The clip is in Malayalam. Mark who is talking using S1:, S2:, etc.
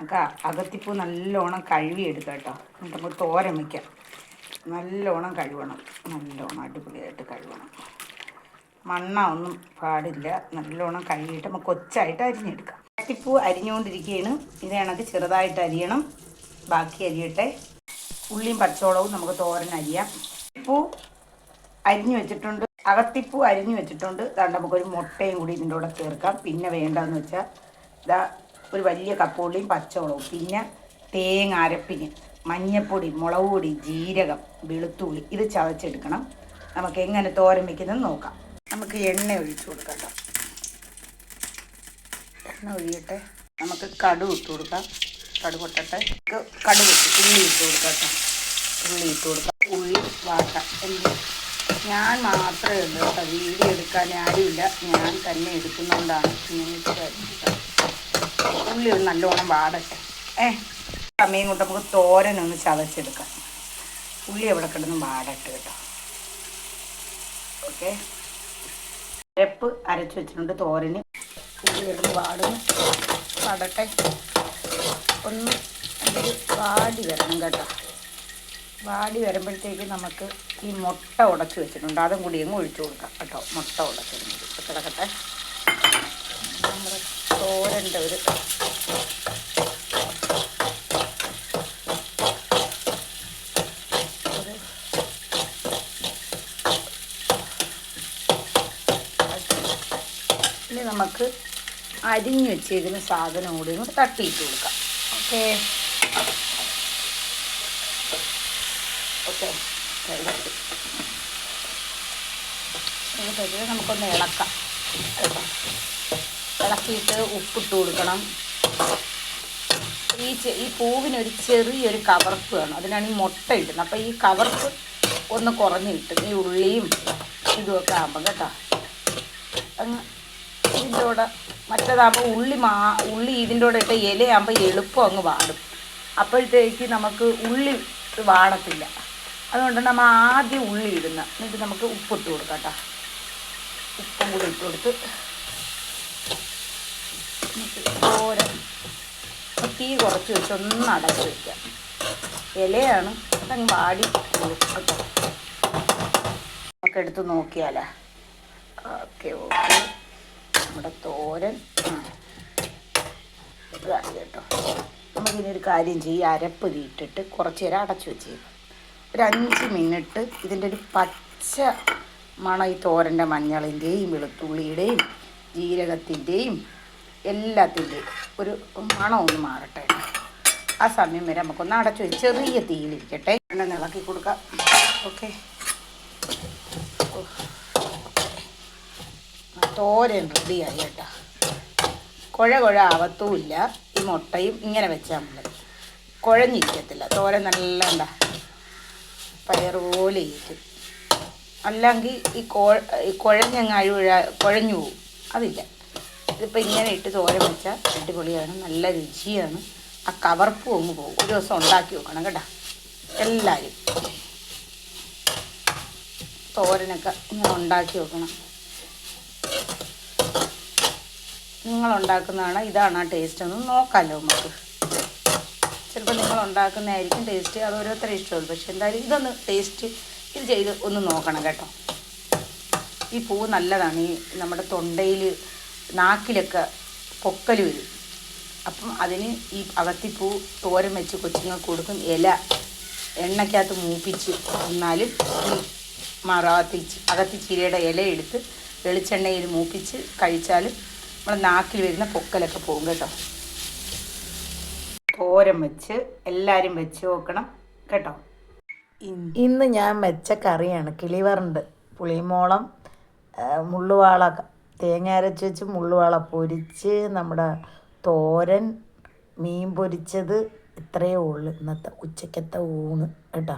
S1: നമുക്ക് അകത്തിപ്പൂ നല്ലോണം കഴുകിയെടുക്കാം കേട്ടോ. എന്നിട്ട് നമുക്ക് തോരൻ വയ്ക്കാം. നല്ലോണം കഴുകണം, നല്ലോണം അടിപൊളിയായിട്ട് കഴുകണം. മണ്ണ ഒന്നും പാടില്ല. നല്ലോണം കഴുകിയിട്ട് നമുക്ക് കൊച്ചായിട്ട് അരിഞ്ഞെടുക്കാം. അകത്തിപ്പൂ അരിഞ്ഞുകൊണ്ടിരിക്കുകയാണ്. ഇത് കണക്ക് ചെറുതായിട്ട് അരിയണം. ബാക്കി അരിയട്ടെ. ഉള്ളിയും പച്ചമുളകും നമുക്ക് തോരൻ അരിയാം. പൂ അരിഞ്ഞു വെച്ചിട്ടുണ്ട്, അകത്തിപ്പൂ അരിഞ്ഞു വെച്ചിട്ടുണ്ട്. അതുകൊണ്ട് നമുക്കൊരു മുട്ടയും കൂടി ഇതിൻ്റെ കൂടെ ചേർക്കാം. പിന്നെ വേണ്ടതെന്ന് വെച്ചാൽ ഇതാ ഒരു വലിയ കപ്പുള്ളിയും പച്ചമുളകും, പിന്നെ തേങ്ങ അരപ്പിന്, മഞ്ഞൾപ്പൊടി, മുളക് പൊടി, ജീരകം, വെളുത്തുള്ളി ഇത് ചതച്ചെടുക്കണം. നമുക്ക് എങ്ങനെ തോരൻ വയ്ക്കുന്നത് നോക്കാം. നമുക്ക് എണ്ണ ഒഴിച്ചു കൊടുക്കാം. എണ്ണ ഒഴിയട്ടെ. നമുക്ക് കടുക് ഇട്ട് കൊടുക്കാം. കടുക് പൊട്ടട്ടെ. കടുക് ഉള്ളി ഇട്ട് കൊടുക്കാം കേട്ടോ. ഉള്ളി ഇട്ട് കൊടുക്കാം. ഉള്ളി വാട്ടാം. ഞാൻ മാത്രമേ ഉള്ളൂ കേട്ടോ, വീഡിയോ എടുക്കാൻ ആരുമില്ല. ഞാൻ തന്നെ എടുക്കുന്നതുകൊണ്ടാണ് നിങ്ങൾക്ക്. ഉള്ളി ഒന്ന് നല്ലോണം വാടട്ടെ. സമയം കൊണ്ട് നമുക്ക് തോരനൊന്ന് ചതച്ചെടുക്കാം. ഉള്ളി എവിടെ കിടന്ന് വാടട്ടെ കേട്ടോ. ഓക്കെ, അരപ്പ് അരച്ച് വെച്ചിട്ടുണ്ട് തോരന്. ഉള്ളി കിടന്ന് വാടട്ടെ. ഒന്ന് വാടി വരണം കേട്ടോ. വാടി വരുമ്പോഴത്തേക്ക് നമുക്ക് ഈ മുട്ട ഉടച്ച് വെച്ചിട്ടുണ്ട്, അതും കൂടി അങ്ങ് ഒഴിച്ചു കൊടുക്കാം കേട്ടോ. മുട്ട ഉടച്ചിരുന്നത് കിടക്കട്ടെ. നമ്മുടെ തോരൻ്റെ ഒരു ഇനി നമുക്ക് അരിഞ്ഞു വെച്ചേക്കുന്ന സാധനം കൂടി ഒന്ന് തട്ടിയിട്ട് കൊടുക്കാം. ഓക്കെ ഓക്കെ നമുക്കൊന്ന് ഇളക്കാം. ഇളക്കിയിട്ട് ഉപ്പിട്ട് കൊടുക്കണം. ഈ പൂവിനൊരു ചെറിയൊരു കവർപ്പ് വേണം, അതിനാണ് ഈ മുട്ട ഇടുന്നത്. അപ്പോൾ ഈ കവർപ്പ് ഒന്ന് കുറഞ്ഞ് കിട്ടും ഈ ഉള്ളിയും ഇതുമൊക്കെ ആകുമ്പം കേട്ടോ. അങ്ങ് ഇതിൻ്റെ കൂടെ മറ്റേതാകുമ്പോൾ ഉള്ളി ഇതിൻ്റെ കൂടെ ഇട്ട് ഇലയാകുമ്പോൾ എളുപ്പം അങ്ങ് വാടും. അപ്പോഴത്തേക്ക് നമുക്ക് ഉള്ളി വാടത്തില്ല. അതുകൊണ്ട് നമ്മൾ ആദ്യം ഉള്ളി ഇടുന്ന, എന്നിട്ട് നമുക്ക് ഉപ്പിട്ട് കൊടുക്കാം കേട്ടോ. ഉപ്പും കൂടി ഇട്ട് കൊടുത്ത് തോരൻ തീ കുറച്ച് വെച്ച് ഒന്ന് അടച്ച് വയ്ക്കാം. ഇലയാണ്, അതങ്ങ് വാടി കേട്ടോ. നമുക്ക് എടുത്ത് നോക്കിയാലോ. ഓക്കെ ഓക്കെ, നമ്മുടെ തോരൻ ഇതായി കേട്ടോ. നമുക്കിനൊരു കാര്യം ചെയ്യും, അരപ്പ് തീയിട്ടിട്ട് കുറച്ച് നേരം അടച്ചു വെച്ചേക്കും. ഒരു 5 മിനിറ്റ് ഇതിൻ്റെ ഒരു പച്ച മണം, ഈ തോരൻ്റെ മഞ്ഞളിൻ്റെയും വെളുത്തുള്ളിയുടെയും ജീരകത്തിൻ്റെയും എല്ലാത്തിൻ്റെയും ഒരു മണം ഒന്ന് മാറട്ടെ. ആ സമയം വരെ നമുക്കൊന്ന് അടച്ചു വെച്ച് ചെറിയ തീയിലിരിക്കട്ടെ. എണ്ണ ഇളക്കി കൊടുക്കാം. ഓക്കെ, തോരൻ റെഡിയായി കേട്ടോ. കുഴ ആവത്തുമില്ല. ഈ മുട്ടയും ഇങ്ങനെ വെച്ചാൽ മതി, കുഴഞ്ഞിരിക്കത്തില്ല. തോരൻ നല്ല എന്താ പയർ പോലെ ഇരിക്കും. അല്ലെങ്കിൽ ഈ കുഴഞ്ഞു പോവും. അതില്ല. ഇതിപ്പോൾ ഇങ്ങനെ ഇട്ട് തോരൻ വെച്ചാൽ അടിപൊളിയാണ്, നല്ല രുചിയാണ്. ആ കവർപ്പും അങ്ങ് പോകും. ഒരു ദിവസം ഉണ്ടാക്കി വെക്കണം കേട്ടോ എല്ലാവരും. തോരനൊക്കെ ഇങ്ങനെ ഉണ്ടാക്കി വെക്കണം. നിങ്ങളുണ്ടാക്കുന്നതാണ് ഇതാണ് ആ ടേസ്റ്റ് ഒന്ന് നോക്കാമല്ലോ നമുക്ക്. ചിലപ്പോൾ നിങ്ങളുണ്ടാക്കുന്നതായിരിക്കും ടേസ്റ്റ്, അത് ഓരോരുത്തരും ഇഷ്ടമുള്ളൂ. പക്ഷെ എന്തായാലും ഇതൊന്ന് ടേസ്റ്റ് ഇത് ചെയ്ത് ഒന്ന് നോക്കണം കേട്ടോ. ഈ പൂവ് നല്ലതാണ്. ഈ നമ്മുടെ തൊണ്ടയിൽ നാക്കിലൊക്കെ പൊക്കൽ വരും. അപ്പം അതിന് ഈ അകത്തിപ്പൂ തോരൻ വെച്ച് കൊച്ചുങ്ങൾക്ക് കൊടുക്കും. ഇല എണ്ണയ്ക്കകത്ത് മൂപ്പിച്ച് എന്നാലും ഈ അകത്തിച്ചീരയുടെ ഇല എടുത്ത് വെളിച്ചെണ്ണയിൽ മൂപ്പിച്ച് കഴിച്ചാലും നമ്മൾ നാക്കിൽ വരുന്ന പൊക്കലൊക്കെ പോകും കേട്ടോ. തോരൻ വെച്ച് എല്ലാവരും വെച്ച് നോക്കണം കേട്ടോ. ഇന്ന് ഞാൻ വെച്ച കറിയാണ് കിളിവറുണ്ട്, പുളിമോളം, മുള്ളുവാള തേങ്ങ അരച്ച് വെച്ച് മുള്ളുവാള പൊരിച്ച്, നമ്മുടെ തോരൻ, മീൻ പൊരിച്ചത്. ഇത്രയേ ഉള്ളൂ ഇന്നത്തെ ഉച്ചക്കത്തെ ഊണ് കേട്ടോ.